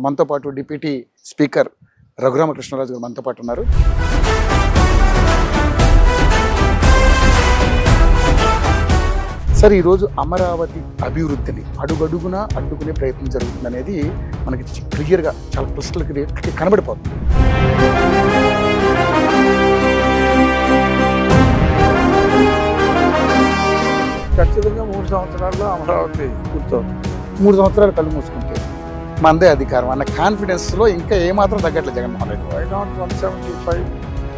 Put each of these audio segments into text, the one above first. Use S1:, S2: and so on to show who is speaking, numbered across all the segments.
S1: మనతో పాటు deputy speaker Raghuramakrishnaraju గారు మనతో పాటు ఉన్నారు. సార్, ఈరోజు అమరావతి అభివృద్ధిని అడుగడుగునా అడ్డుకునే ప్రయత్నం జరుగుతుంది అనేది మనకి క్లియర్గా చాలా క్లిస్టల్ కనబడిపోతుంది.
S2: ఖచ్చితంగా 3 సంవత్సరాల్లో అమరావతి పూర్తవుతుంది.
S1: 3 సంవత్సరాలు కళ్ళు మూసుకుంటే మనదే అధికారం అన్న కాన్ఫిడెన్స్లో ఇంకా ఏమాత్రం తగ్గట్లేదు Jaganmohan Reddy.
S2: Why not 175?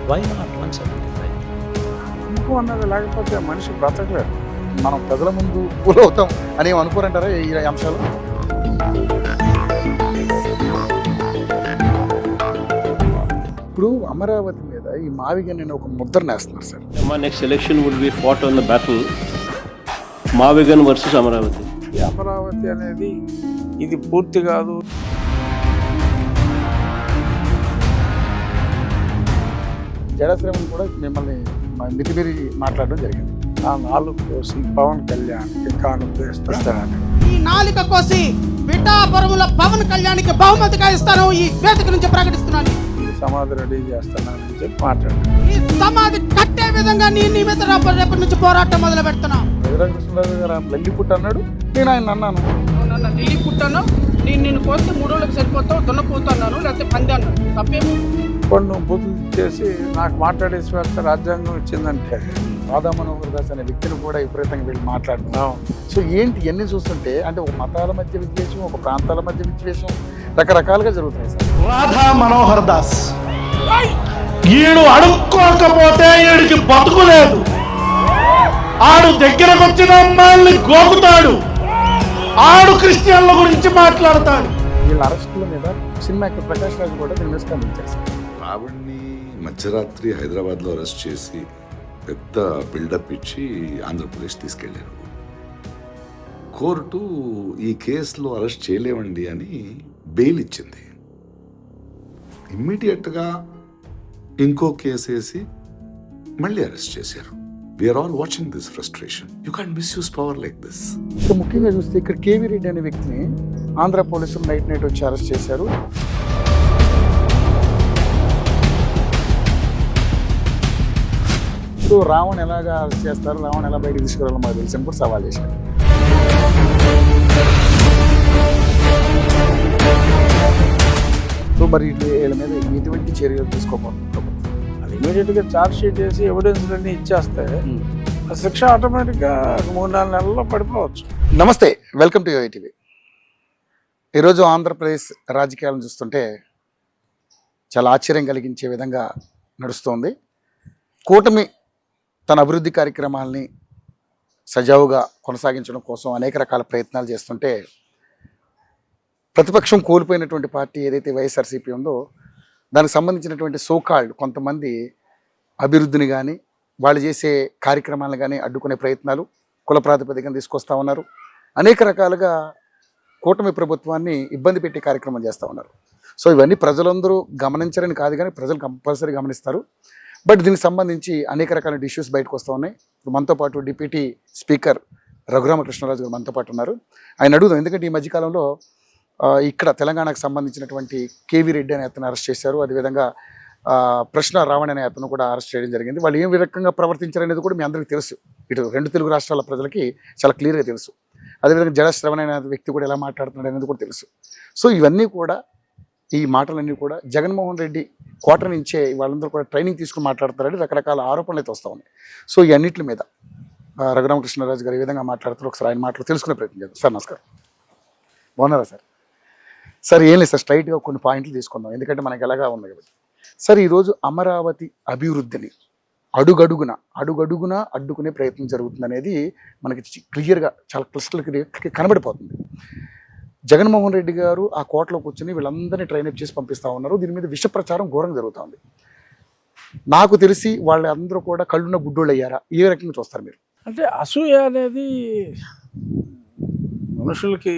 S3: Why not 175?
S2: ఇంకో అన్నది లేకపోతే మనిషి బ్రతకలేదు.
S1: మనం ప్రజల ముందు కూలవుతాం అని అనుకోరంటారా ఈ అంశాలు? ఇప్పుడు అమరావతి మీద ఈ మావిగన్ అనే ఒక ముద్ర నేస్తున్నారు sir.
S4: My next election would be fought on the battle మావిగన్ వర్సెస్ అమరావతి.
S2: ఈ అమరావతి అనేది ఇది పూర్తి కాదు.
S1: జడశ్రమం కూడా మిమ్మల్ని మితిమీరి మాట్లాడడం జరిగింది.
S2: ఆ 4 కోసి పవన్ కళ్యాణ్కి కానుక ఇస్తానని,
S5: ఈ 4 కోసి పిఠాపురముల పవన్ కళ్యాణ్కి బహుమతిగా ఇస్తాను ఈ వేదిక నుంచి ప్రకటిస్తున్నాను.
S2: సమాధి రెడీ చేస్తానని చెప్పి మాట్లాడారు.
S5: ఈ సమాధి కట్టే విధంగా నీ మీద రేపటి నుంచి పోరాటం మొదలు పెడుతున్నా.
S1: రఘురామకృష్ణరాజు గారు లల్లి పుట్టు అన్నాడు, నేను ఆయన అన్నాను.
S5: నన్ను ఢిల్లీ పుట్టాను, నేను కోస్తే 3 రోజులకు సరిపోతావు, దున్నపోతున్నాను లేకపోతే పంది అన్నాను. తప్పేమో
S2: కొన్ని బుద్ధులు చేసి నాకు మాట్లాడే స్వేచ్ఛ రాజ్యాంగం ఇచ్చిందంటే
S1: రాధా మనోహర్ దాస్ అనే వ్యక్తిని కూడా విపరీతంగా వీళ్ళు మాట్లాడుతున్నాం. సో ఏంటి ఇవన్నీ చూస్తుంటే అంటే ఒక మతాల మధ్య విద్వేషం, ఒక ప్రాంతాల మధ్య విద్వేషం రకరకాలుగా జరుగుతున్నాయి సార్.
S6: రాధా మనోహర్ దాస్ ఈడు అడుక్కోకపోతే ఈడికి బతుకులేదు. ఆడు దగ్గరకు వచ్చిన అమ్మాయిల్ని గోకుతాడు. ఆడు క్రిస్టియన్ల గురించి మాట్లాడతాడు.
S1: వీళ్ళ అరెస్టుల మీద సినిమా యాక్టర్ ప్రకాష్ రాజు కూడా దీన్ని స్పందించారు సార్.
S7: రావణ్ణి మధ్యరాత్రి హైదరాబాద్లో అరెస్ట్ చేసి పెద్ద బిల్డప్ ఇచ్చి ఆంధ్రప్రదేశ్ తీసుకెళ్లారు. కోర్టు ఈ కేసులో అరెస్ట్ చేయలేవండి అని బెయిల్ ఇచ్చింది. ఇమ్మీడియట్గా ఇంకో కేసు వేసి మళ్ళీ అరెస్ట్ చేశారు. We are all watching this frustration. You can't misuse power like this.
S1: So ముఖ్యంగా చూస్తే ఇక్కడ కేవీ రెడ్డి అనే వ్యక్తిని ఆంధ్ర పోలీసులు నైట్ వచ్చి అరెస్ట్ చేశారు. సో రావణ్ ఎలాగా అరెస్ట్ చేస్తారు, రావణ్ ఎలా బయటకు తీసుకురావాలో మాకు తెలిసి కూడా సవాల్ చేశారు. సో మరి వీళ్ళ మీద ఎటువంటి చర్యలు తీసుకోబోతున్నారు?
S2: అది ఇమీడియట్గా ఛార్జ్ షీట్ వేసి ఎవిడెన్స్ అన్నీ ఇచ్చేస్తే ఆ శిక్ష ఆటోమేటిక్గా 3-4 నెలల్లో పడిపోవచ్చు.
S1: నమస్తే, వెల్కమ్ టు యూఐటీవీ. ఈరోజు ఆంధ్రప్రదేశ్ రాజకీయాలను చూస్తుంటే చాలా ఆశ్చర్యం కలిగించే విధంగా నడుస్తోంది. కూటమి తన అభివృద్ధి కార్యక్రమాలని సజావుగా కొనసాగించడం కోసం అనేక రకాల ప్రయత్నాలు చేస్తుంటే ప్రతిపక్షం కోల్పోయినటువంటి పార్టీ ఏదైతే వైఎస్ఆర్సీపీ ఉందో దానికి సంబంధించినటువంటి సోకాల్డ్ కొంతమంది అభివృద్ధిని కానీ వాళ్ళు చేసే కార్యక్రమాలను కానీ అడ్డుకునే ప్రయత్నాలు కుల ప్రాతిపదికన తీసుకొస్తూ ఉన్నారు. అనేక రకాలుగా కూటమి ప్రభుత్వాన్ని ఇబ్బంది పెట్టే కార్యక్రమం చేస్తూ ఉన్నారు. సో ఇవన్నీ ప్రజలందరూ గమనించరని కాదు, కానీ ప్రజలు కంపల్సరీ గమనిస్తారు. బట్ దీనికి సంబంధించి అనేక రకాల ఇష్యూస్ బయటకు వస్తూ ఉన్నాయి. ఇప్పుడు మనతో పాటు డిప్యూటీ స్పీకర్ రఘురామకృష్ణరాజు గారు మనతో పాటు ఉన్నారు. ఆయన అడుగుదాం, ఎందుకంటే ఈ మధ్యకాలంలో ఇక్కడ తెలంగాణకు సంబంధించినటువంటి కేవీ రెడ్డి అనే అతను అరెస్ట్ చేశారు. అదేవిధంగా ప్రశ్న రావణ్ అనే అతను కూడా అరెస్ట్ చేయడం జరిగింది. వాళ్ళు ఏం రకంగా ప్రవర్తించారనేది కూడా మీ అందరికీ తెలుసు. ఇటు 2 తెలుగు రాష్ట్రాల ప్రజలకి చాలా క్లియర్గా తెలుసు. అదేవిధంగా జడశ్రవణ అనే వ్యక్తి కూడా ఎలా మాట్లాడుతున్నాడు అనేది కూడా తెలుసు. సో ఇవన్నీ కూడా ఈ మాటలన్నీ కూడా జగన్మోహన్ రెడ్డి క్వార్టర్ నుంచే వాళ్ళందరూ కూడా ట్రైనింగ్ తీసుకుని మాట్లాడతారని రకరకాల ఆరోపణలు అయితే వస్తూ ఉన్నాయి. సో ఈ అన్నింటి మీద రఘురామకృష్ణరాజు గారు ఏ విధంగా మాట్లాడతారు ఒకసారి ఆయన మాటలు తెలుసుకునే ప్రయత్నం చేద్దాం. సార్ నమస్కారం, బాగున్నారా సార్? సార్ ఏం లేదు సార్, స్ట్రైట్గా కొన్ని పాయింట్లు తీసుకుందాం, ఎందుకంటే మనకి ఎలాగా ఉంది కాబట్టి. సార్, ఈరోజు అమరావతి అభివృద్ధిని అడుగడుగునా అడ్డుకునే ప్రయత్నం జరుగుతుంది అనేది మనకి క్లియర్గా చాలా క్లిస్టల్ కనబడిపోతుంది. జగన్మోహన్ రెడ్డి గారు ఆ కోటలో కూర్చొని వీళ్ళందరినీ ట్రైనప్ చేసి పంపిస్తూ ఉన్నారు. దీని మీద విష ప్రచారం ఘోరంగా జరుగుతుంది. నాకు తెలిసి వాళ్ళందరూ కూడా కళ్ళున్న గుడ్డోళ్ళు అయ్యారా? ఏ రకంగా చూస్తారు మీరు?
S2: అంటే అసూయ అనేది మనుషులకి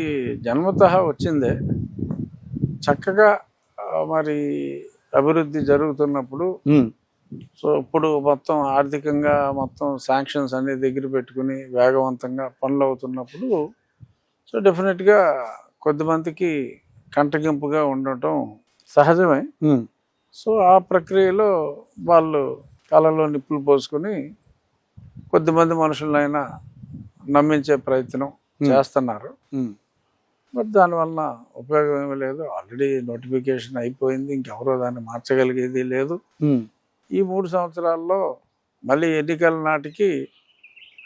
S2: జన్మతః వచ్చిందే. చక్కగా మరి అభివృద్ధి జరుగుతున్నప్పుడు, సో ఇప్పుడు మొత్తం ఆర్థికంగా మొత్తం శాంక్షన్స్ అన్ని దగ్గర పెట్టుకుని వేగవంతంగా పనులు అవుతున్నప్పుడు, సో డెఫినెట్గా కొద్దిమందికి కంటగింపుగా ఉండటం సహజమే.
S1: ఉమ్,
S2: సో ఆ ప్రక్రియలో వాళ్ళు కళలో నిప్పులు పోసుకొని కొద్దిమంది మనుషులైనా నమ్మించే ప్రయత్నం చేస్తున్నారు.
S1: ఉమ్,
S2: బట్ దానివల్ల ఉపయోగం ఏమీ లేదు. ఆల్రెడీ నోటిఫికేషన్ అయిపోయింది, ఇంకెవరో దాన్ని మార్చగలిగేది లేదు.
S1: ఉమ్,
S2: ఈ 3 సంవత్సరాల్లో మళ్ళీ ఎన్నికల నాటికి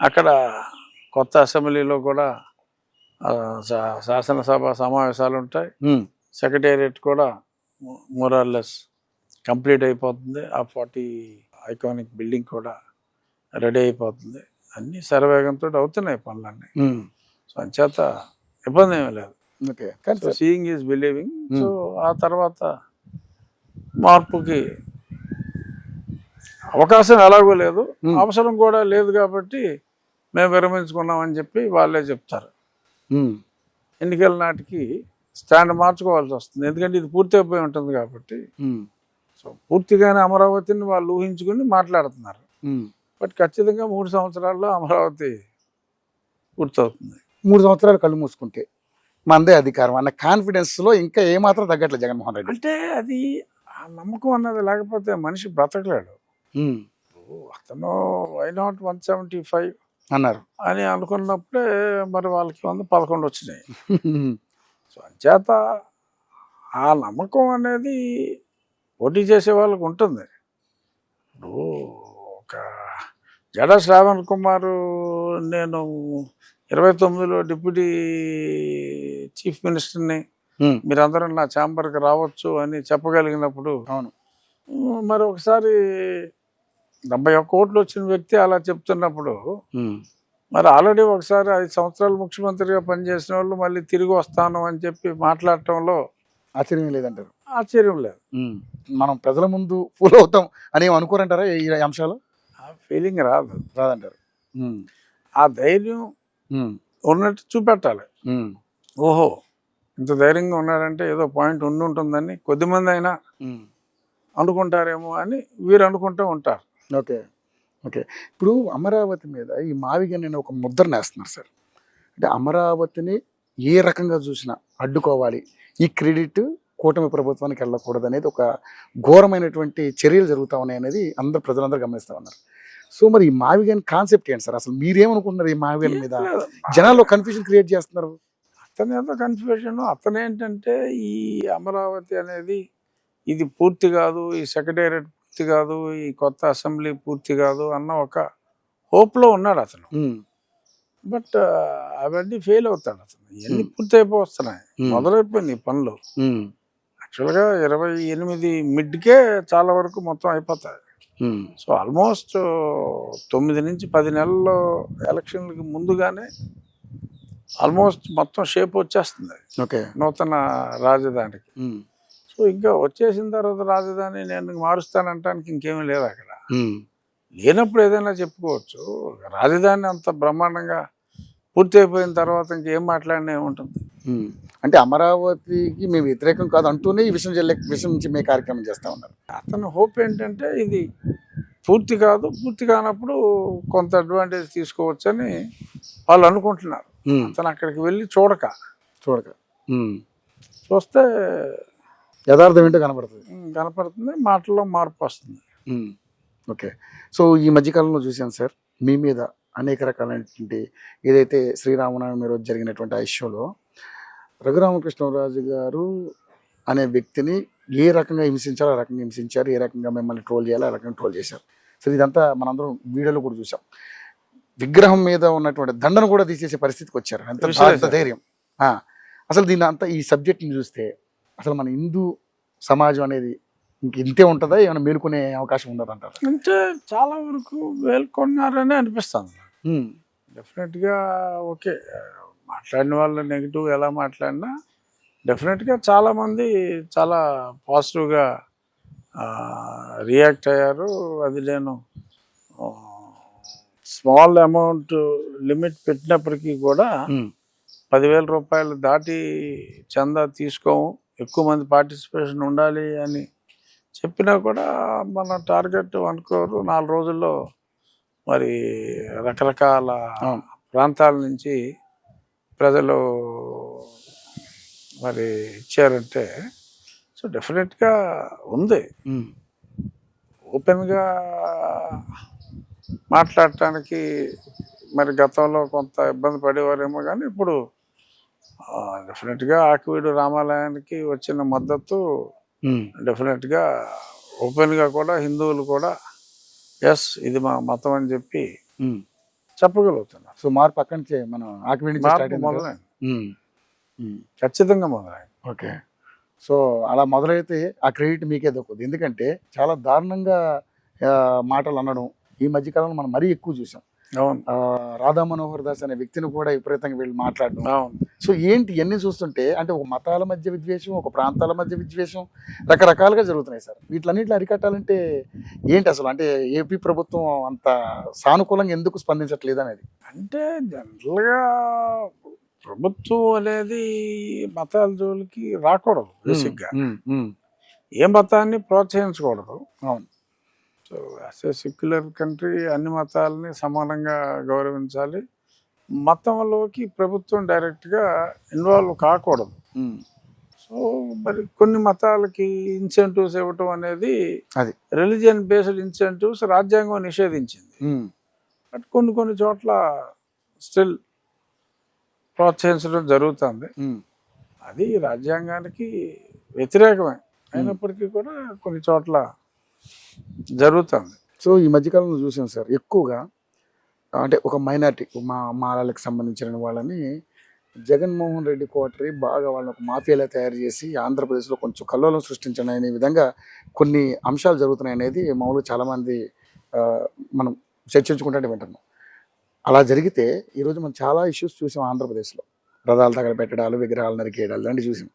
S2: అక్కడ కొత్త అసెంబ్లీలో కూడా శాసనసభ సమావేశాలు ఉంటాయి.
S1: ఉమ్,
S2: సెక్రటేరియట్ కూడా మోరార్లెస్ కంప్లీట్ అయిపోతుంది. ఆ 40 ఐకానిక్ బిల్డింగ్ కూడా రెడీ అయిపోతుంది. అన్నీ శరవేగంతో అవుతున్నాయి పనులన్నీ.
S1: ఉమ్,
S2: సో అంచేత ఇబ్బంది ఏమీ లేదు.
S1: ఓకే. కానీ
S2: so
S1: sir,
S2: seeing is believing. So ఆ తర్వాత మార్పుకి అవకాశం ఎలాగో లేదు, అవసరం కూడా లేదు కాబట్టి మేము విరమించుకున్నామని చెప్పి వాళ్ళే చెప్తారు.
S1: ఉమ్,
S2: ఎన్నికల నాటికి స్టాండ్ మార్చుకోవాల్సి వస్తుంది, ఎందుకంటే ఇది పూర్తి అయిపోయి ఉంటుంది కాబట్టి.
S1: ఉమ్,
S2: సో పూర్తిగానే అమరావతిని వాళ్ళు ఊహించుకుని మాట్లాడుతున్నారు.
S1: ఉమ్.
S2: బట్ ఖచ్చితంగా 3 సంవత్సరాల్లో అమరావతి పూర్తవుతుంది.
S1: 3 సంవత్సరాలు కళ్ళు మూసుకుంటే మనదే అధికారం అన్న కాన్ఫిడెన్స్లో ఇంకా ఏమాత్రం తగ్గట్లేదు జగన్మోహన్ రెడ్డి.
S2: అంటే అది ఆ నమ్మకం అన్నది లేకపోతే మనిషి బ్రతకలేడు.
S1: ఉమ్,
S2: అతను వై నాట్ 175
S1: అన్నారు.
S2: అని అనుకున్నప్పుడే మరి వాళ్ళకి 11 వచ్చినాయి. సో అంచేత ఆ నమ్మకం అనేది పోటీ చేసే వాళ్ళకు ఉంటుంది. ఇప్పుడు ఒక జడా శ్రావణ్ కుమార్ నేను 29లో డిప్యూటీ చీఫ్ మినిస్టర్ని,
S1: ఉమ్,
S2: మీరందరూ నా ఛాంబర్కి రావచ్చు అని చెప్పగలిగినప్పుడు,
S1: అవును.
S2: మరి ఒకసారి 71 ఓట్లు వచ్చిన వ్యక్తి అలా చెప్తున్నప్పుడు,
S1: ఉమ్,
S2: మరి ఆల్రెడీ ఒకసారి 5 సంవత్సరాలు ముఖ్యమంత్రిగా పనిచేసిన వాళ్ళు మళ్ళీ తిరిగి వస్తాను అని చెప్పి మాట్లాడటంలో
S1: ఆశ్చర్యం లేదంటారు.
S2: ఆశ్చర్యం లేదు.
S1: ఉమ్, మనం ప్రజల ముందు ఫుల్ అవుతాం అని ఏం అనుకోరంటారా ఈ అంశాలు?
S2: ఆ ఫీలింగ్ రాదు.
S1: రాదంటారు. ఉమ్,
S2: ఆ ధైర్యం
S1: ఉమ్,
S2: ఉన్నట్టు చూపెట్టాలి.
S1: ఉమ్,
S2: ఓహో ఇంత ధైర్యంగా ఉన్నాడంటే ఏదో పాయింట్ ఉండి ఉంటుందని కొద్దిమంది అయినా
S1: ఉమ్.
S2: అనుకుంటారేమో అని వీరు అనుకుంటూ ఉంటారు.
S1: ఓకే. ఓకే. ఇప్పుడు అమరావతి మీద ఈ మావిగన్ అనే ఒక ముద్రను వేస్తున్నారు సార్. అంటే అమరావతిని ఏ రకంగా చూసినా అడ్డుకోవాలి, ఈ క్రెడిట్ కూటమి ప్రభుత్వానికి వెళ్ళకూడదు అనేది ఒక ఘోరమైనటువంటి చర్యలు జరుగుతూ ఉన్నాయి అనేది ప్రజలందరూ గమనిస్తూ ఉన్నారు. సో మరి ఈ మావిగన్ కాన్సెప్ట్ ఏంటి సార్? అసలు మీరేమనుకుంటున్నారు ఈ మావిగన్ మీద? జనాల్లో కన్ఫ్యూజన్ క్రియేట్ చేస్తున్నారు.
S2: అతని ఏదో కన్ఫ్యూషన్. అతను ఏంటంటే ఈ అమరావతి అనేది ఇది పూర్తి కాదు, ఈ సెక్రటేరియట్ పూర్తి కాదు, ఈ కొత్త అసెంబ్లీ పూర్తి కాదు అన్న ఒక హోప్లో ఉన్నాడు అతను.
S1: ఉమ్,
S2: బట్ అవన్నీ ఫెయిల్ అవుతాడు అతను. ఇవన్నీ పూర్తి అయిపోతున్నాయి, మొదలైపోయింది ఈ పనులు.
S1: ఉమ్,
S2: యాక్చువల్గా 28 మిడ్కే చాలా వరకు మొత్తం అయిపోతాయి.
S1: ఉమ్,
S2: సో ఆల్మోస్ట్ 9 నుంచి 10 నెలల్లో ఎలక్షన్లకి ముందుగానే ఆల్మోస్ట్ మొత్తం షేప్ వచ్చేస్తుంది
S1: ఓకే.
S2: నూతన రాజధానికి.
S1: ఉమ్,
S2: సో ఇంకా వచ్చేసిన తర్వాత రాజధాని నేను మారుస్తానంటానికి ఇంకేమీ లేదు అక్కడ.
S1: ఉమ్,
S2: లేనప్పుడు ఏదైనా చెప్పుకోవచ్చు. రాజధాని అంత బ్రహ్మాండంగా పూర్తి అయిపోయిన తర్వాత ఇంకేం మాట్లాడినా ఏముంటుంది?
S1: ఉమ్. అంటే అమరావతికి మేము వ్యతిరేకం కాదు అంటూనే ఈ విషయం చిమ్మే కార్యక్రమం చేస్తూ ఉన్నారు.
S2: అతను హోప్ ఏంటంటే ఇది పూర్తి కాదు, పూర్తి కానప్పుడు కొంత అడ్వాంటేజ్ తీసుకోవచ్చని వాళ్ళు అనుకుంటున్నారు.
S1: ఉమ్,
S2: అతను అక్కడికి వెళ్ళి చూడక
S1: ఉమ్,
S2: చూస్తే
S1: యథార్థం ఏంటో కనబడుతుంది.
S2: కనపడుతుంది, మాటల్లో మార్పు వస్తుంది.
S1: ఉమ్, ఓకే. సో ఈ మధ్యకాలంలో చూశాను సార్, మీ మీద అనేక రకాలైనటువంటి ఏదైతే శ్రీరామనవమి రోజు జరిగినటువంటి ఆ ఇష్యూలో రఘురామకృష్ణరాజు గారు అనే వ్యక్తిని ఏ రకంగా హింసించాలో ఆ రకంగా హింసించారు, ఏ రకంగా మిమ్మల్ని ట్రోల్ చేయాలో ఆ రకంగా ట్రోల్ చేశారు. సో ఇదంతా మనందరం వీడియోలో కూడా చూసాం. విగ్రహం మీద ఉన్నటువంటి దండను కూడా తీసేసే పరిస్థితికి వచ్చారు. ఎంత ధైర్యం! అసలు దీని అంతా ఈ సబ్జెక్ట్ని చూస్తే అసలు మన హిందూ సమాజం అనేది ఇంక ఇంతే ఉంటుందా, ఏమైనా మేలుకునే అవకాశం ఉండదు అంటారు?
S2: అంటే చాలా వరకు మేల్కొన్నారని అనిపిస్తుంది. డెఫినెట్గా ఓకే, మాట్లాడిన వాళ్ళు నెగిటివ్ ఎలా మాట్లాడినా డెఫినెట్గా చాలామంది చాలా పాజిటివ్గా రియాక్ట్ అయ్యారు. అది నేను స్మాల్ అమౌంట్ లిమిట్ పెట్టినప్పటికీ కూడా 10,000 రూపాయలు దాటి చందా తీసుకోము, ఎక్కువ మంది పార్టిసిపేషన్ ఉండాలి అని చెప్పినా కూడా మన టార్గెట్ అనుకోరు. 4 రోజుల్లో మరి రకరకాల ప్రాంతాల నుంచి ప్రజలు మరి ఇచ్చారంటే సో డెఫినెట్గా ఉంది. ఓపెన్గా మాట్లాడటానికి మరి గతంలో కొంత ఇబ్బంది పడేవారేమో, కానీ ఇప్పుడు డెఫినెట్గా ఆకివీడు రామాలయానికి వచ్చిన మద్దతు డెఫినెట్గా ఓపెన్గా కూడా హిందువులు కూడా ఎస్ ఇది మా మతం అని చెప్పి చెప్పగలుగుతున్నారు.
S1: సో మార్పు అక్కడి నుంచే మనం ఆకివీడి నుంచి స్టార్ట్ అయింది కదా?
S2: మొదలైంది, ఖచ్చితంగా మొదలైంది.
S1: ఓకే. సో అలా మొదలైతే ఆ క్రెడిట్ మీకే దక్కుతుంది. ఎందుకంటే చాలా దారుణంగా మాటలు అనడం ఈ మధ్యకాలంలో మనం మరీ ఎక్కువ చూసాం.
S2: అవును,
S1: రాధా మనోహర్ దాస్ అనే వ్యక్తిని కూడా విపరీతంగా వీళ్ళు మాట్లాడడం.
S2: అవును.
S1: సో ఏంటి ఇవన్నీ చూస్తుంటే అంటే ఒక మతాల మధ్య విద్వేషం, ఒక ప్రాంతాల మధ్య విద్వేషం రకరకాలుగా జరుగుతున్నాయి సార్. వీటిలన్నింటిని అరికట్టాలంటే ఏంటి అసలు? అంటే ఏపీ ప్రభుత్వం అంత సానుకూలంగా ఎందుకు స్పందించట్లేదు అనేది?
S2: అంటే జనరల్గా ప్రభుత్వం అనేది మతాల జోలికి రాకూడదు. బేసిక్గా ఏ మతాన్ని ప్రోత్సహించకూడదు.
S1: అవును.
S2: So as a secular country అన్ని మతాలని సమానంగా గౌరవించాలి. మతంలోకి ప్రభుత్వం డైరెక్ట్గా ఇన్వాల్వ్ కాకూడదు. సో మరి కొన్ని మతాలకి ఇన్సెంటివ్స్ ఇవ్వటం అనేది
S1: అది
S2: రిలీజియన్ బేస్డ్ ఇన్సెంటివ్స్ రాజ్యాంగం నిషేధించింది. బట్ కొన్ని చోట్ల స్టిల్ ప్రోత్సహించడం జరుగుతుంది. అది రాజ్యాంగానికి వ్యతిరేకమే అయినప్పటికీ కూడా కొన్ని చోట్ల జరుగుతుంది.
S1: సో ఈ మధ్యకాలంలో చూసాం సార్, ఎక్కువగా అంటే ఒక మైనార్టీ మాలలకు సంబంధించిన వాళ్ళని జగన్మోహన్ రెడ్డి కోటరీ బాగా వాళ్ళని ఒక మాఫియాలా తయారు చేసి ఆంధ్రప్రదేశ్లో కొంచెం కల్లోలం సృష్టించడం అనే విధంగా కొన్ని అంశాలు జరుగుతున్నాయి అనేది మామూలుగా చాలామంది మనం చర్చించుకుంటే వింటున్నాం. అలా జరిగితే ఈరోజు మనం చాలా ఇష్యూస్ చూసాం ఆంధ్రప్రదేశ్లో. రథాలు తగలబెట్టడాలు, విగ్రహాలు నరికేయడాలు లాంటివి చూసాం.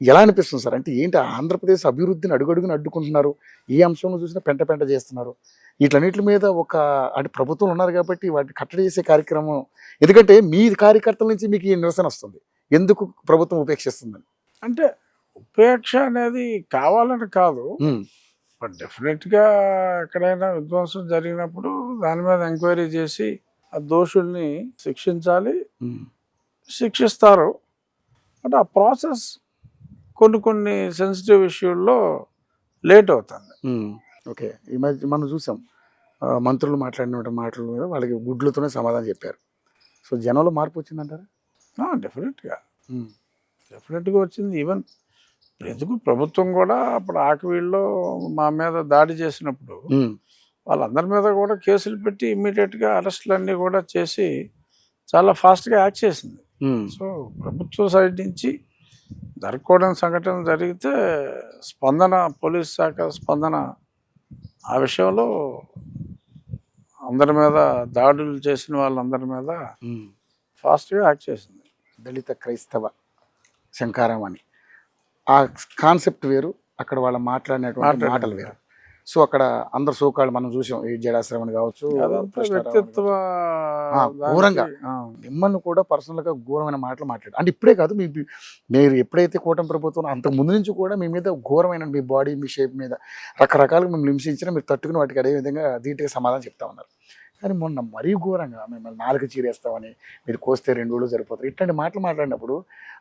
S1: ఎలా అనిపిస్తుంది సార్? అంటే ఏంటి ఆంధ్రప్రదేశ్ అభివృద్ధిని అడుగడుగుని అడ్డుకుంటున్నారు, ఏ అంశంలో చూసినా పెంట చేస్తున్నారు. వీటన్నిటి మీద ఒక అంటే ప్రభుత్వం ఉన్నారు కాబట్టి వాటిని కట్టడి చేసే కార్యక్రమం, ఎందుకంటే మీ కార్యకర్తల నుంచి మీకు ఈ నిరసన వస్తుంది, ఎందుకు ప్రభుత్వం ఉపేక్షిస్తుందని.
S2: అంటే ఉపేక్ష అనేది కావాలని కాదు, బట్ డెఫినెట్గా ఎక్కడైనా విధ్వంసం జరిగినప్పుడు దాని మీద ఎంక్వైరీ చేసి ఆ దోషుల్ని శిక్షించాలి, శిక్షిస్తారు. బట్ ఆ ప్రాసెస్ కొన్ని సెన్సిటివ్ ఇష్యూల్లో లేట్ అవుతుంది.
S1: ఓకే. ఈ మధ్య మనం చూసాం మంత్రులు మాట్లాడిన మాటల మీద వాళ్ళకి గుడ్లతోనే సమాధానం చెప్పారు. సో జనంలో మార్పు వచ్చిందంటారా?
S2: డెఫినెట్గా వచ్చింది. ఈవెన్ ఎందుకు ప్రభుత్వం కూడా అప్పుడు ఆకివీడులో మా మీద దాడి చేసినప్పుడు వాళ్ళందరి మీద కూడా కేసులు పెట్టి ఇమ్మీడియట్గా అరెస్టులన్నీ కూడా చేసి చాలా ఫాస్ట్గా యాక్ట్ చేసింది. సో ప్రభుత్వ సైడ్ నుంచి జరగకూడని సంఘటన జరిగితే స్పందన, పోలీస్ శాఖ స్పందన ఆ విషయంలో అందరి మీద దాడులు చేసిన వాళ్ళందరి మీద ఫాస్ట్గా యాక్ట్ చేసింది.
S1: దళిత క్రైస్తవ శంకారం అని ఆ కాన్సెప్ట్ వేరు, అక్కడ వాళ్ళు మాట్లాడినటువంటి మాటలు వేరు. సో అక్కడ అందరు సోకాళ్ళు మనం చూసాం, ఈ జడాశ్రవణ్ కావచ్చు,
S2: వ్యక్తిత్వ
S1: ఘోరంగా మిమ్మల్ని కూడా పర్సనల్గా ఘోరమైన మాటలు మాట్లాడారు. అంటే ఇప్పుడే కాదు, మీరు ఎప్పుడైతే కూటమి ప్రభుత్వం అంతకు ముందు నుంచి కూడా మీ మీద ఘోరమైన మీ బాడీ, మీ షేప్ మీద రకరకాలుగా మిమ్మల్ని హింసించినా మీరు తట్టుకుని వాటికి అదే విధంగా ధీటుగా సమాధానం చెప్తా ఉన్నారు. కానీ మొన్న మరీ ఘోరంగా మిమ్మల్ని 4 చీరేస్తామని, మీరు కోస్తే 2 రోజులు సరిపోతారు, ఇట్లాంటి మాటలు మాట్లాడినప్పుడు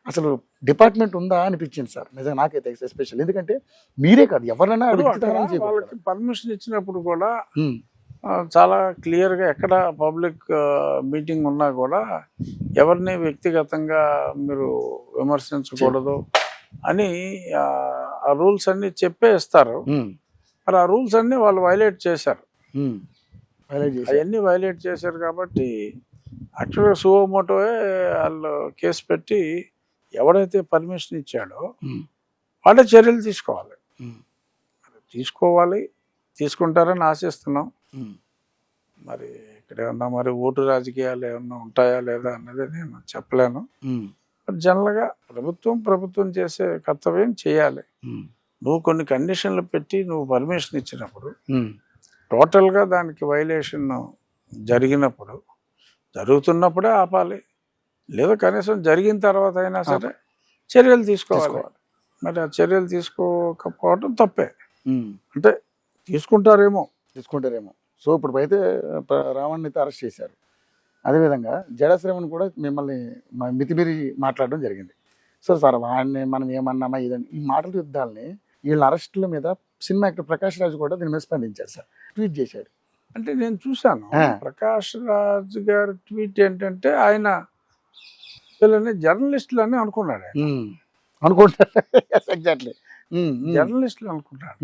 S1: అసలు డిపార్ట్మెంట్ ఉందా అనిపించింది సార్ నిజంగా నాకైతే ఎస్పెషల్. ఎందుకంటే మీరే కాదు ఎవరైనా
S2: వాళ్ళకి పర్మిషన్ ఇచ్చినప్పుడు కూడా చాలా క్లియర్గా ఎక్కడ పబ్లిక్ మీటింగ్ ఉన్నా కూడా ఎవరిని వ్యక్తిగతంగా మీరు విమర్శించకూడదు అని ఆ రూల్స్ అన్ని చెప్పే ఇస్తారు. మరి ఆ రూల్స్ అన్ని వాళ్ళు వైలేట్ చేశారు. అవన్నీ వైలేట్ చేశారు కాబట్టి యాక్చువల్గా సువోమోటోయే వాళ్ళు కేసు పెట్టి ఎవడైతే పర్మిషన్ ఇచ్చాడో వాళ్ళే చర్యలు తీసుకోవాలి, తీసుకుంటారని ఆశిస్తున్నాం. మరి ఇక్కడ ఏమన్నా మరి ఓటు రాజకీయాలు ఏమన్నా ఉంటాయా లేదా అన్నది నేను చెప్పలేను. జనరల్గా ప్రభుత్వం చేసే కర్తవ్యం చేయాలి. నువ్వు కొన్ని కండిషన్లు పెట్టి నువ్వు పర్మిషన్ ఇచ్చినప్పుడు టోటల్గా దానికి వైలేషన్ జరుగుతున్నప్పుడే ఆపాలి, లేదా కనీసం జరిగిన తర్వాత అయినా సరే చర్యలు తీసుకోవాలి. మరి ఆ చర్యలు తీసుకోకపోవడం తప్పే. అంటే తీసుకుంటారేమో.
S1: సో ఇప్పుడు అయితే రావణ్ని అయితే అరెస్ట్ చేశారు. అదేవిధంగా జడశ్రవణ్ కూడా మిమ్మల్ని మితిమీరి మాట్లాడడం జరిగింది. సో సార్ వాడిని మనం ఏమన్నామా ఇదని ఈ మాటల యుద్ధాలని వీళ్ళ అరెస్టుల మీద సినిమా యాక్టర్ ప్రకాష్ రాజ్ కూడా దీని మీద స్పందించారు సార్, ట్వీట్ చేశాడు.
S2: అంటే నేను చూశాను
S1: ఆ.
S2: ప్రకాష్ రాజ్ గారి ట్వీట్ ఏంటంటే ఆయన వీళ్ళని జర్నలిస్టులు అని అనుకున్నాడు ఆయన.
S1: అనుకుంటా ఎగ్జాక్ట్లీ
S2: జర్నలిస్టులు అనుకుంటాడు.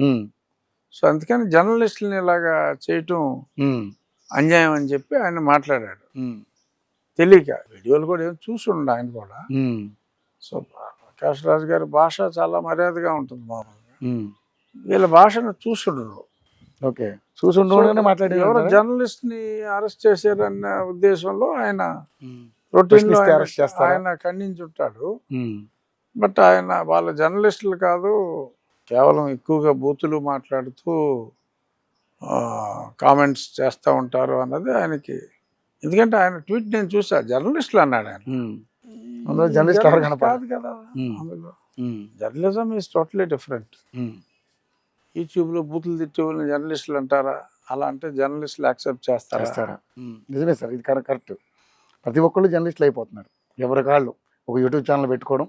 S2: సో అందుకని జర్నలిస్టులని ఇలాగా చేయటం అన్యాయం అని చెప్పి ఆయన మాట్లాడాడు తెలియక. వీడియోలు కూడా ఏం చూసుండు ఆయన కూడా. సో ప్రకాష్ రాజ్ గారి భాష చాలా మర్యాదగా ఉంటుంది మామూలుగా. వీళ్ళ భాషను చూసుండరు.
S1: ఓకే, చూసుండగానే మాట్లాడి
S2: ఎవరో జర్నలిస్ట్ ని అరెస్ట్ చేశారన్న ఉద్దేశంలో ఆయన రొటీన్ లో
S1: ప్రశ్నిస్తే arrest చేస్తారా?
S2: ఆయన ఖండించుంటాడు. బట్ ఆయన వాళ్ళ జర్నలిస్టులు కాదు, కేవలం ఎక్కువగా బూతులు మాట్లాడుతూ కామెంట్స్ చేస్తూ ఉంటారు అన్నది ఆయనకి. ఎందుకంటే ఆయన ట్వీట్ నేను చూసా, జర్నలిస్టులు అన్నాడు ఆయన.
S1: అందులో జర్నలిస్ట్ ఎవరు కనపడరు.
S2: కాదు కదా, అందులో జర్నలిజం ఈజ్ టోటలీ డిఫరెంట్. యూట్యూబ్లో బూతులు తిట్టే వాళ్ళని జర్నలిస్టులు అంటారా? అలా అంటే జర్నలిస్టులు యాక్సెప్ట్ చేస్తారా?
S1: నిజమే సార్, ఇది కరెక్ట్. ప్రతి ఒక్కళ్ళు జర్నలిస్టులు అయిపోతున్నారు. ఎవరి కాళ్ళు ఒక యూట్యూబ్ ఛానల్ పెట్టుకోవడం,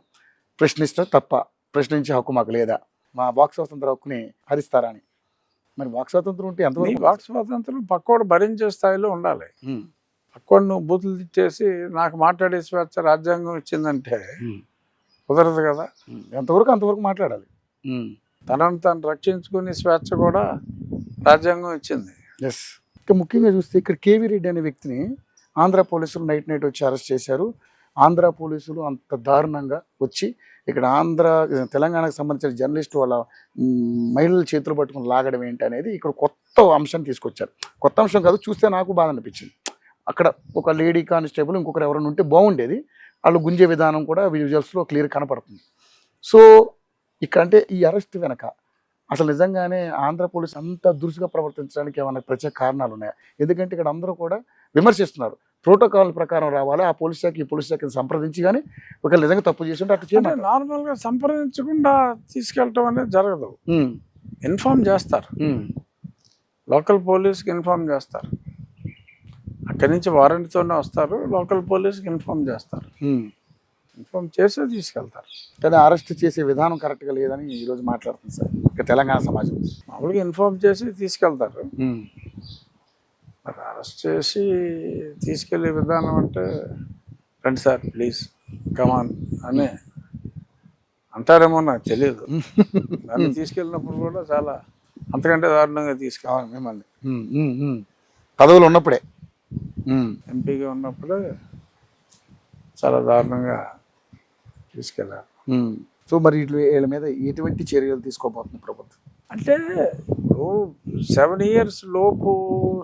S1: ప్రశ్నిస్తే తప్ప, ప్రశ్నించే హక్కు మాకు లేదా, మా వాక్ స్వాతంత్ర హక్కుని హరిస్తారా అని. మరి వాక్ స్వాతంత్రం ఉంటే
S2: నీ
S1: ఎంతవరకు?
S2: వాక్ స్వాతంత్రం పక్కోడు భరించే స్థాయిలో ఉండాలి. పక్కోడు నువ్వు బూతులు తిట్టేసి నాకు మాట్లాడే స్వేచ్ఛ రాజ్యాంగం ఇచ్చిందంటే కుదరదు కదా.
S1: ఎంతవరకు అంతవరకు మాట్లాడాలి.
S2: తనను తను రక్షించుకునే స్వేచ్ఛ కూడా రాజ్యాంగం ఇచ్చింది.
S1: ఎస్. ఇంకా ముఖ్యంగా చూస్తే ఇక్కడ కేవీ రెడ్డి అనే వ్యక్తిని ఆంధ్ర పోలీసులు నైట్ వచ్చి అరెస్ట్ చేశారు. ఆంధ్ర పోలీసులు అంత దారుణంగా వచ్చి ఇక్కడ తెలంగాణకు సంబంధించిన జర్నలిస్ట్ వాళ్ళ మహిళల చేతులు పట్టుకుని లాగడం ఏంటి అనేది ఇక్కడ కొత్త అంశం తీసుకొచ్చారు. కొత్త అంశం కాదు, చూస్తే నాకు బాధ అనిపించింది. అక్కడ ఒక లేడీ కానిస్టేబుల్ ఇంకొకరు ఎవరైనా ఉంటే బాగుండేది. వాళ్ళు గుంజే విధానం కూడా విజువల్స్లో క్లియర్ కనపడుతుంది. సో ఇక్కడ అంటే ఈ అరెస్ట్ వెనక అసలు నిజంగానే ఆంధ్ర పోలీసు అంత దురుసుగా ప్రవర్తించడానికి ఏమైనా ప్రత్యేక కారణాలు ఉన్నాయా? ఎందుకంటే ఇక్కడ అందరూ కూడా విమర్శిస్తున్నారు. ప్రోటోకాల్ ప్రకారం రావాలి, ఆ పోలీస్ శాఖ ఈ పోలీస్ శాఖని సంప్రదించి, కానీ ఒకవేళ నిజంగా తప్పు చేస్తుంటే అట్లా చేయమంటారు.
S2: నార్మల్గా సంప్రదించకుండా తీసుకెళ్ళటం అనేది జరగదు. ఇన్ఫార్మ్ చేస్తారు, లోకల్ పోలీస్కి ఇన్ఫార్మ్ చేస్తారు. అక్కడి నుంచి వారంటీతోనే వస్తారు, లోకల్ పోలీస్కి ఇన్ఫార్మ్ చేస్తారు. ఇన్ఫార్మ్ చేసే తీసుకెళ్తారు.
S1: కానీ అరెస్ట్ చేసే విధానం కరెక్ట్గా లేదని ఈరోజు మాట్లాడుతుంది సార్ ఇక్కడ తెలంగాణ సమాజం.
S2: మామూలుగా ఇన్ఫార్మ్ చేసి తీసుకెళ్తారు. మరి అరెస్ట్ చేసి తీసుకెళ్లే విధానం అంటే రండి సార్ ప్లీజ్ కమాన్ అని అంటారేమో, నాకు తెలియదు. దాన్ని తీసుకెళ్ళినప్పుడు కూడా చాలా అంతకంటే దారుణంగా తీసుకెళ్ళాలి.
S1: మిమ్మల్ని పదవులు ఉన్నప్పుడే,
S2: ఎంపీగా ఉన్నప్పుడే చాలా దారుణంగా తీసుకెళ్ళారు.
S1: సో మరి వీళ్ళ మీద ఎటువంటి చర్యలు తీసుకోబోతుంది ప్రభుత్వం?
S2: అంటే 7 years లోపు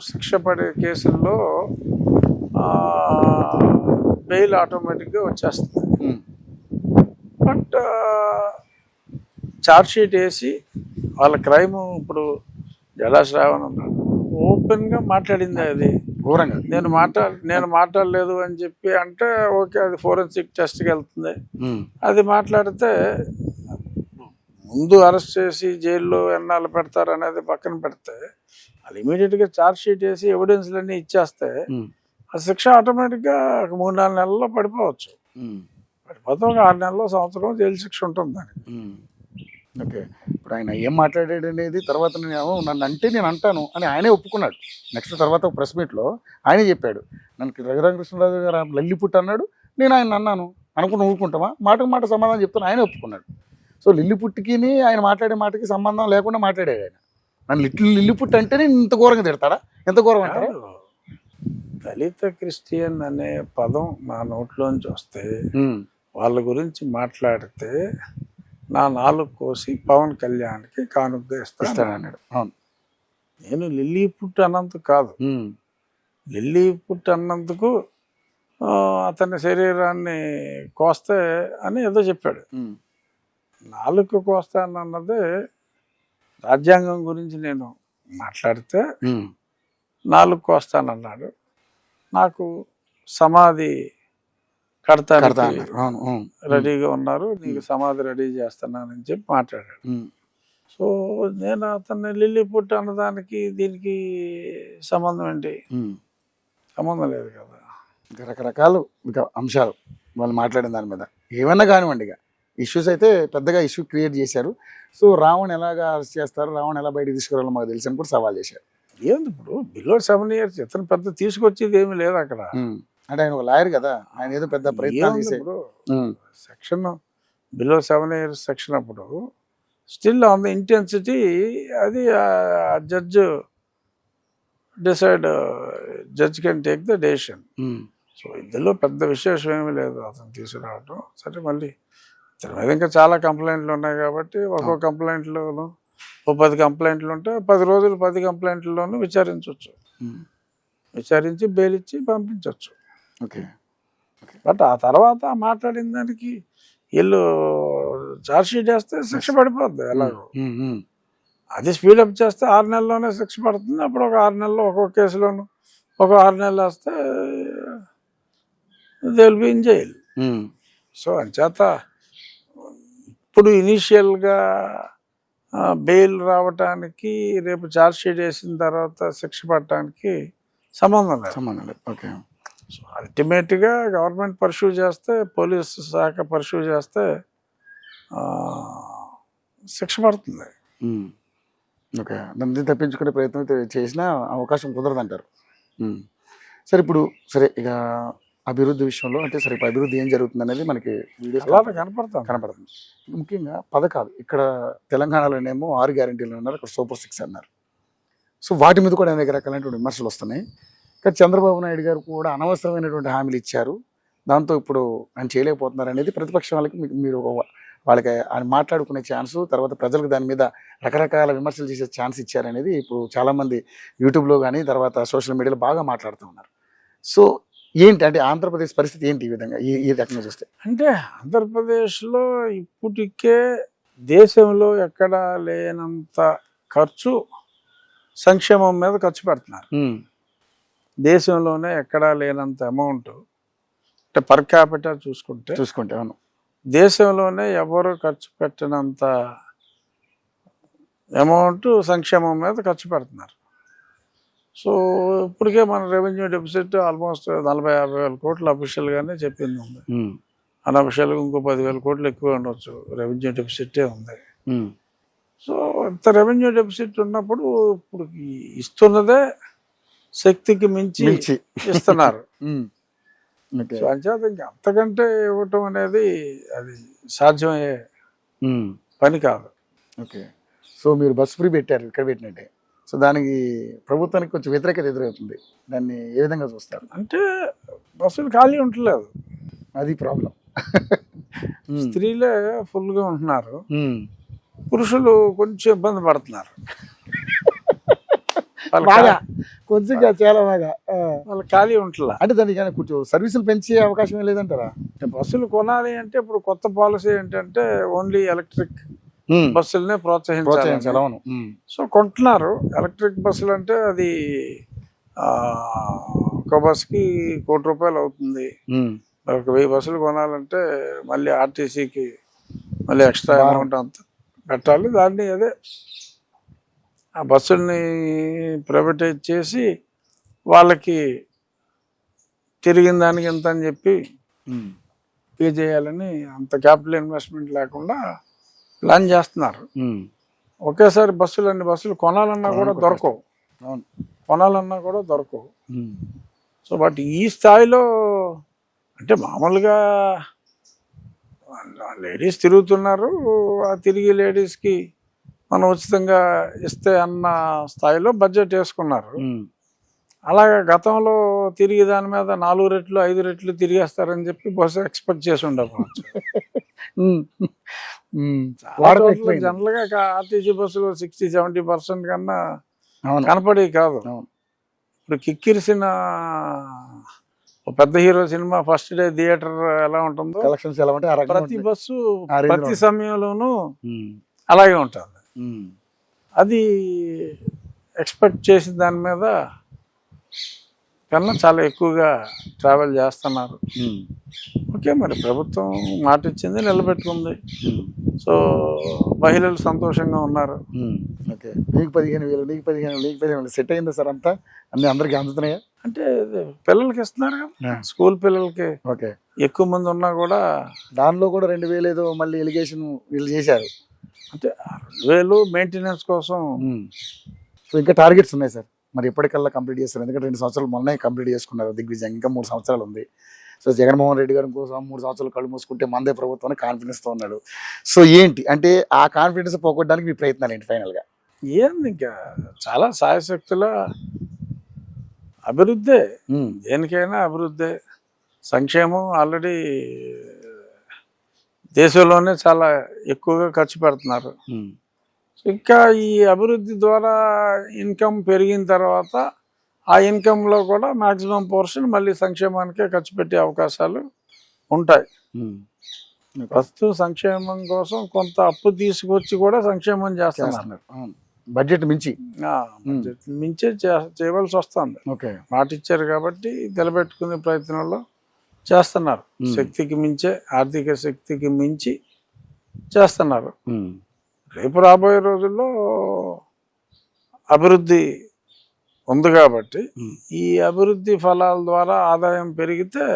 S2: శిక్ష పడే కేసుల్లో బెయిల్ ఆటోమేటిక్గా వచ్చేస్తుంది. బట్ ఛార్జ్షీట్ వేసి వాళ్ళ క్రైమ్, ఇప్పుడు జడా శ్రావణ్ ఉన్నాడు, ఓపెన్గా మాట్లాడింది. అది
S1: ఘోరంగా
S2: నేను మాట్లాడలేదు అని చెప్పి అంటే ఓకే, అది ఫోరెన్సిక్ టెస్ట్కి వెళ్తుంది. అది మాట్లాడితే ముందు అరెస్ట్ చేసి జైల్లో ఎన్నాళ్ళు పెడతారు అనేది పక్కన పెడితే, అది ఇమీడియట్గా ఛార్జ్షీట్ వేసి ఎవిడెన్స్లన్నీ ఇచ్చేస్తే ఆ శిక్ష ఆటోమేటిక్గా 3-4 నెలల్లో పడిపోవచ్చు. పడిపోతే ఒక 6 నెలల్లో, సంవత్సరం జైలు శిక్ష ఉంటుంది దానికి.
S1: ఓకే, ఇప్పుడు ఆయన ఏం మాట్లాడాడు అనేది తర్వాత నన్ను అంటే నేను అంటాను అని ఆయనే ఒప్పుకున్నాడు. నెక్స్ట్ తర్వాత ఒక ప్రెస్ మీట్లో ఆయనే చెప్పాడు, నన్ను రఘురామకృష్ణరాజు గారు లల్లిపుట్ అన్నాడు, నేను ఆయన అన్నాను అనుకుని ఊరుకుంటామా, మాటకు మాట సమాధానం చెప్తాను ఆయనే ఒప్పుకున్నాడు. సో లిల్లిపుట్టికి ఆయన మాట్లాడే మాటకి సంబంధం లేకుండా మాట్లాడాడు ఆయన. నన్ను లిల్లిపుట్ అంటేనే ఇంత ఘోరంగా తిడతాడా? ఎంత ఘోరం అంటారా?
S2: దళిత క్రిస్టియన్ అనే పదం నా నోట్లోంచి వస్తే, వాళ్ళ గురించి మాట్లాడితే నా 4 కోసి పవన్ కళ్యాణ్కి కానుకగా ఇస్తానన్నాడు.
S1: అవును,
S2: నేను లిల్లీపుట్ అన్నందుకు కాదు, లిల్లీపుట్ అన్నందుకు అతని శరీరాన్ని కోస్తే అని ఏదో చెప్పాడు. 4 కోస్తానన్నదే రాజ్యాంగం గురించి నేను మాట్లాడితే 4 కోస్తానన్నాడు. నాకు సమాధి కడతాను రెడీగా ఉన్నారు, నీకు సమాధి రెడీ చేస్తున్నానని చెప్పి మాట్లాడాడు. సో నేను అతన్ని లిల్లీపుట్ అన్నదానికి దీనికి సంబంధం ఏంటి? సంబంధం లేదు కదా.
S1: రకరకాలు ఇంకా అంశాలు వాళ్ళు మాట్లాడిన దాని మీద ఏమన్నా కానివ్వండి. ఇక ఇష్యూస్ అయితే పెద్దగా ఇష్యూ క్రియేట్ చేశారు. సో రావణ్ ఎలాగా అరెస్ట్ చేస్తారు, రావణ్ ఎలా బయటకు తీసుకురావాలో మాకు తెలుసు అని కూడా సవాల్ చేశారు.
S2: ఏంది ఇప్పుడు బిలో 7 years ఇతను పెద్ద తీసుకొచ్చేది ఏమీ లేదు అక్కడ.
S1: అంటే ఆయన ఒక లాయర్ కదా, ఆయన ఏదో పెద్ద ప్రయత్నాలు
S2: ఏముంది
S1: చేసే
S2: ఇప్పుడు సెక్షన్ బిలో 7 years సెక్షన్ అప్పుడు స్టిల్ ఆన్ ద ఇంటెన్సిటీ అది judge decide, judge can take the decision. So ఇందులో పెద్ద విశేషం ఏమీ లేదు అతను తీసుకురావటం. సరే మళ్ళీ ఇతని మీద ఇంకా చాలా కంప్లైంట్లు ఉన్నాయి కాబట్టి ఒక్కో కంప్లైంట్లోనూ 10 కంప్లైంట్లు ఉంటే 10 రోజులు 10 కంప్లైంట్లలోనూ విచారించవచ్చు, విచారించి బెయిల్ ఇచ్చి పంపించవచ్చు.
S1: ఓకే.
S2: బట్ ఆ తర్వాత మాట్లాడిన దానికి వీళ్ళు ఛార్జ్షీట్ చేస్తే శిక్ష పడిపోద్ది ఎలాగో. అది స్పీడప్ చేస్తే 6 నెలల్లోనే శిక్ష పడుతుంది. అప్పుడు ఒక 6 నెలలు ఒక్కొక్క కేసులోను ఒక 6 నెలలు వేస్తే they will be in jail. So అంచేత ఇప్పుడు ఇనీషియల్గా బెయిల్ రావటానికి రేపు ఛార్జ్షీట్ వేసిన తర్వాత శిక్ష పడటానికి సంబంధం లేదు.
S1: ఓకే.
S2: సో అల్టిమేట్గా గవర్నమెంట్ పర్సూ చేస్తే, పోలీస్ శాఖ పర్సూ చేస్తే శిక్ష పడుతుంది.
S1: ఓకే. దాన్ని తప్పించుకునే ప్రయత్నం చేసినా అవకాశం కుదరదంటారు. సరే ఇప్పుడు సరే ఇక అభివృద్ధి విషయంలో అంటే సరే ఇప్పుడు అభివృద్ధి ఏం జరుగుతుంది అనేది మనకి
S2: అలా కనపడుతుంది.
S1: ముఖ్యంగా పథకాలు ఇక్కడ తెలంగాణలోనేమో 6 గ్యారెంటీలు ఉన్నారు, అక్కడ సూపర్ 6 అన్నారు. సో వాటి మీద కూడా అనేక రకాలైనటువంటి విమర్శలు వస్తున్నాయి. కానీ చంద్రబాబు నాయుడు గారు కూడా అనవసరమైనటువంటి హామీలు ఇచ్చారు, దాంతో ఇప్పుడు ఆయన చేయలేకపోతున్నారు అనేది ప్రతిపక్షం వాళ్ళకి మీరు వాళ్ళకి ఆయన మాట్లాడుకునే ఛాన్సు, తర్వాత ప్రజలకు దాని మీద రకరకాల విమర్శలు చేసే ఛాన్స్ ఇచ్చారనేది ఇప్పుడు చాలామంది యూట్యూబ్లో కానీ తర్వాత సోషల్ మీడియాలో బాగా మాట్లాడుతూ ఉన్నారు. సో ఏంటి అంటే ఆంధ్రప్రదేశ్ పరిస్థితి ఏంటి ఈ విధంగా ఈ రకంగా చూస్తే?
S2: అంటే ఆంధ్రప్రదేశ్లో ఇప్పటికే దేశంలో ఎక్కడా లేనంత ఖర్చు సంక్షేమం మీద ఖర్చు పెడుతున్నారు. దేశంలోనే ఎక్కడా లేనంత అమౌంట్ అంటే పర్ క్యాపిటల్ చూసుకుంటే
S1: అవును,
S2: దేశంలోనే ఎవరు ఖర్చు పెట్టినంత అమౌంట్ సంక్షేమం మీద ఖర్చు పెడుతున్నారు. సో ఇప్పటికే మన రెవెన్యూ డెఫిసిట్ ఆల్మోస్ట్ 40-50 వేల కోట్లు అఫీషియల్గానే చెప్పింది ఉంది. అన్అఫీషియల్గా ఇంకో 10,000 కోట్లు ఎక్కువ ఉండొచ్చు రెవెన్యూ డెఫిసిటే ఉంది. సో ఇంత రెవెన్యూ డెఫిసిట్ ఉన్నప్పుడు ఇప్పుడు ఇస్తున్నదే శక్తికి మించి ఇస్తున్నారు. సో అంచేత ఇంకా అంతకంటే ఇవ్వటం అనేది అది సాధ్యమయ్యే పని కాదు.
S1: ఓకే. సో మీరు బస్సు ఫ్రీ పెట్టారు ఇక్కడ పెట్టినట్టే, సో దానికి ప్రభుత్వానికి కొంచెం వ్యతిరేకత ఎదురవుతుంది, దాన్ని ఏ విధంగా చూస్తారు?
S2: అంటే బస్సులు ఖాళీ ఉండలేదు,
S1: అది ప్రాబ్లం.
S2: స్త్రీలే ఫుల్గా ఉంటున్నారు, పురుషులు కొంచెం ఇబ్బంది పడుతున్నారు.
S1: కొంచెం చాలా బాగా
S2: వాళ్ళు ఖాళీ ఉంటలా.
S1: అంటే దానికి కొంచెం సర్వీసులు పెంచే అవకాశం లేదంటారా?
S2: బస్సులు కొనాలి అంటే ఇప్పుడు కొత్త పాలసీ ఏంటంటే ఓన్లీ ఎలక్ట్రిక్ బస్సులనే ప్రోత్సహించాలి.
S1: అవును.
S2: సో కొంటున్నారు ఎలక్ట్రిక్ బస్సులు. అంటే అది ఒక బస్సుకి ₹1,00,00,000 అవుతుంది. ఒక 1000 బస్సులు కొనాలంటే మళ్ళీ ఆర్టీసీకి మళ్ళీ ఎక్స్ట్రా అమౌంట్ అంత పెట్టాలి. దాన్ని అదే ఆ బస్సుల్ని ప్రైవేటైజ్ చేసి వాళ్ళకి తిరిగిన దానికి ఎంత అని చెప్పి పే చేయాలని, అంత క్యాపిటల్ ఇన్వెస్ట్మెంట్ లేకుండా ప్లాన్ చేస్తున్నారు. ఒకేసారి అన్ని బస్సులు కొనాలన్నా కూడా దొరకవు, సో బట్ ఈ స్థాయిలో అంటే మామూలుగా లేడీస్ తిరుగుతున్నారు, ఆ తిరిగి లేడీస్కి మనం ఉచితంగా ఇస్తే అన్న స్థాయిలో బడ్జెట్ వేసుకున్నారు. అలాగే గతంలో తిరిగి దాని మీద 4 రెట్లు 5 రెట్లు తిరిగేస్తారని చెప్పి బస్సు ఎక్స్పెక్ట్ చేసి ఉండకపోవచ్చు. జనరల్గా ఆర్టీసీ బస్సులో 60-70% కన్నా కనపడే కాదు. ఇప్పుడు కిక్కిరిసిన పెద్ద hero cinema first day theatre ఎలా ఉంటుందో ప్రతి బస్సు ప్రతి సమయంలోనూ అలాగే ఉంటుంది. అది ఎక్స్పెక్ట్ చేసిన దాని మీద కన్నా చాలా ఎక్కువగా ట్రావెల్ చేస్తున్నారు. ఓకే, మరి ప్రభుత్వం మాట ఇచ్చింది, నిలబెట్టుకుంది. సో మహిళలు సంతోషంగా ఉన్నారు.
S1: ఓకే, నీకు 15,000, నీకు 15,000, నీకు 15,000 సెట్ అయిందా సార్? అంతా అన్ని అందరికి అందుతున్నాయా?
S2: అంటే పిల్లలకి ఇస్తున్నారు కదా, స్కూల్ పిల్లలకి.
S1: ఓకే,
S2: ఎక్కువ మంది ఉన్నా కూడా
S1: దానిలో కూడా 2,000 ఏదో మళ్ళీ ఎలిగేషన్ వీళ్ళు చేశారు.
S2: అంటే 2,000 మెయింటెనెన్స్ కోసం.
S1: సో ఇంకా టార్గెట్స్ ఉన్నాయి సార్, మరి ఎప్పటికల్లా కంప్లీట్ చేస్తారు? ఎందుకంటే 2 సంవత్సరాలు మొన్నే కంప్లీట్ చేసుకున్నారు దిగ్విజయం, ఇంకా 3 సంవత్సరాలు ఉంది. సో జగన్మోహన్ రెడ్డి గారు ఇంకోసం 3 సంవత్సరాలు కళ్ళు మూసుకుంటే మందే ప్రభుత్వం కాన్ఫిడెన్స్తో ఉన్నాడు. సో ఏంటి అంటే ఆ కాన్ఫిడెన్స్ పోగొట్టడానికి మీ ప్రయత్నాలు ఏంటి ఫైనల్గా?
S2: ఏంది ఇంకా చాలా సాయశక్తుల అభివృద్ధే, దేనికైనా అభివృద్ధే. సంక్షేమం ఆల్రెడీ దేశంలోనే చాలా ఎక్కువగా ఖర్చు పెడుతున్నారు. ఇంకా ఈ అభివృద్ధి ద్వారా ఇన్కమ్ పెరిగిన తర్వాత ఆ ఇన్కంలో కూడా మాక్సిమం పోర్షన్ మళ్ళీ సంక్షేమానికే ఖర్చు పెట్టే అవకాశాలు ఉంటాయి. ప్రస్తుతం సంక్షేమం కోసం కొంత అప్పు తీసుకొచ్చి కూడా సంక్షేమం చేస్తున్నారు.
S1: బడ్జెట్ మించి
S2: మించే చేయవలసి వస్తుంది.
S1: ఓకే,
S2: మాట ఇచ్చారు కాబట్టి నిలబెట్టుకునే ప్రయత్నంలో చేస్తున్నారు. శక్తికి మించే, ఆర్థిక శక్తికి మించి చేస్తున్నారు. రేపు రాబోయే రోజుల్లో అభివృద్ధి ఉంది కాబట్టి ఈ అభివృద్ధి ఫలాల ద్వారా ఆదాయం పెరిగితే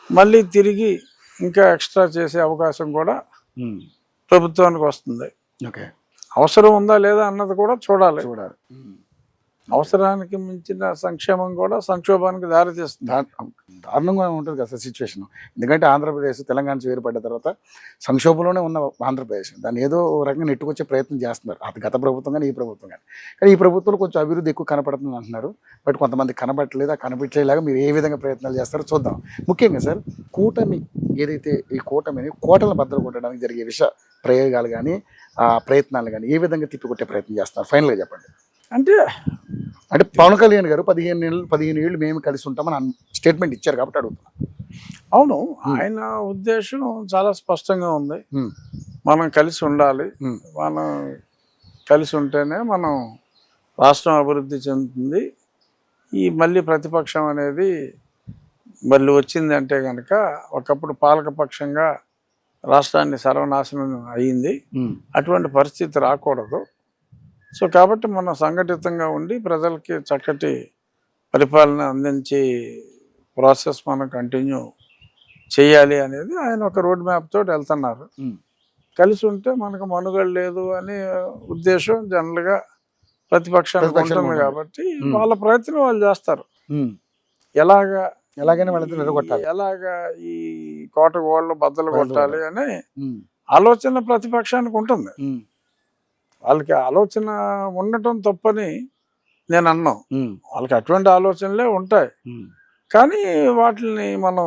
S2: మళ్ళీ తిరిగి ఇంకా ఎక్స్ట్రా చేసే అవకాశం కూడా ప్రభుత్వానికి వస్తుంది.
S1: ఓకే,
S2: అవసరం ఉందా లేదా అన్నది కూడా చూడాలి. అవసరానికి మించిన సంక్షేమం కూడా సంక్షోభానికి దారితీస్తుంది.
S1: దారుణంగా ఉంటుంది కదా సార్ సిచ్యువేషన్. ఎందుకంటే ఆంధ్రప్రదేశ్ తెలంగాణ నుంచి వేరుపడ్డ తర్వాత సంక్షోభంలోనే ఉన్న ఆంధ్రప్రదేశ్ దాన్ని ఏదో రకంగా నెట్టుకొచ్చే ప్రయత్నం చేస్తున్నారు, అది గత ప్రభుత్వం కానీ ఈ ప్రభుత్వం కానీ ఈ ప్రభుత్వంలో కొంచెం అభివృద్ధి ఎక్కువ కనపడుతుంది అంటున్నారు. బట్ కొంతమంది కనపడట్లేదు. ఆ కనపట్టేలాగా మీరు ఏ విధంగా ప్రయత్నాలు చేస్తారో చూద్దాం. ముఖ్యంగా సార్ కూటమి ఏదైతే ఈ కూటమిని కోటలను బద్దలు కొట్టడానికి జరిగే ప్రయోగాలు కానీ ఆ ప్రయత్నాలు కానీ ఏ విధంగా తిప్పికొట్టే ప్రయత్నం చేస్తారు ఫైనల్గా చెప్పండి.
S2: అంటే
S1: పవన్ కళ్యాణ్ గారు 15 ఏళ్ళు మేము కలిసి ఉంటామని స్టేట్మెంట్ ఇచ్చారు కాబట్టి అడుగుతున్నాం.
S2: అవును, ఆయన ఉద్దేశం చాలా స్పష్టంగా ఉంది. మనం కలిసి ఉండాలి, మనం కలిసి ఉంటేనే మనం రాష్ట్రం అభివృద్ధి చెందుతుంది. ఈ మళ్ళీ ప్రతిపక్షం అనేది మళ్ళీ వచ్చింది అంటే కనుక ఒకప్పుడు పాలకపక్షంగా రాష్ట్రాన్ని సర్వనాశనం అయ్యింది. అటువంటి పరిస్థితి రాకూడదు. సో కాబట్టి మనం సంఘటితంగా ఉండి ప్రజలకి చక్కటి పరిపాలన అందించే ప్రాసెస్ మనం కంటిన్యూ చేయాలి అనేది ఆయన ఒక రోడ్ మ్యాప్ తోటి వెళ్తున్నారు. కలిసి ఉంటే మనకు మనుగడ లేదు అనే ఉద్దేశం జనరల్గా ప్రతిపక్షానికి ఉంటుంది కాబట్టి వాళ్ళ ప్రయత్నం వాళ్ళు చేస్తారు.
S1: ఎలాగైనా
S2: ఎలాగా ఈ కోట గోళ్ళు బద్దలు కొట్టాలి అనే ఆలోచన ప్రతిపక్షానికి ఉంటుంది. వాళ్ళకి ఆలోచన ఉండటం తప్పని నేను అన్నాం. వాళ్ళకి అటువంటి ఆలోచనలే ఉంటాయి కానీ వాటిని మనం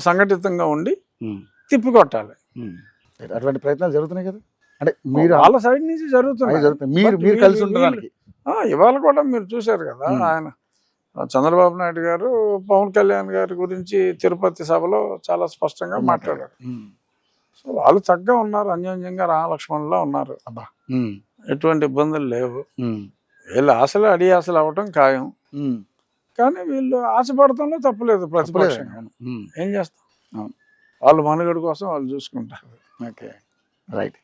S2: సంఘటితంగా ఉండి తిప్పికొట్టాలి.
S1: అటువంటి ప్రయత్నాలు జరుగుతున్నాయి కదా, అంటే మీరు
S2: వాళ్ళ సైడ్ నుంచి జరుగుతున్నాయి.
S1: మీరు కలిసి ఉండడానికి
S2: ఇవాళ కూడా మీరు చూశారు కదా, ఆయన చంద్రబాబు నాయుడు గారు పవన్ కళ్యాణ్ గారి గురించి తిరుపతి సభలో చాలా స్పష్టంగా మాట్లాడారు. సో వాళ్ళు చక్కగా ఉన్నారు, అన్యోన్యంగా రామలక్ష్మణులా ఉన్నారు. అబ్బా, ఎటువంటి ఇబ్బందులు లేవు. వీళ్ళు ఆశలు అడి ఆశలు అవ్వటం ఖాయం కానీ వీళ్ళు ఆశపడటంలో తప్పులేదు. ప్రతిపక్షం ఏం చేస్తాం, వాళ్ళు మనుగడ కోసం వాళ్ళు చూసుకుంటారు.
S1: Okay, right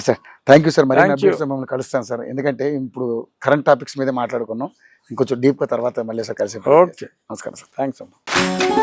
S1: sir, thank you sir. మరి మమ్మల్ని కలుస్తాను సార్, ఎందుకంటే ఇప్పుడు కరెంట్ టాపిక్స్ మీదే మాట్లాడుకున్నాం. ఇంకొంచెం డీప్గా తర్వాత మళ్ళీ సార్ కలిసి.
S2: ఓకే,
S1: నమస్కారం సార్.
S2: థ్యాంక్స్ అమ్మా.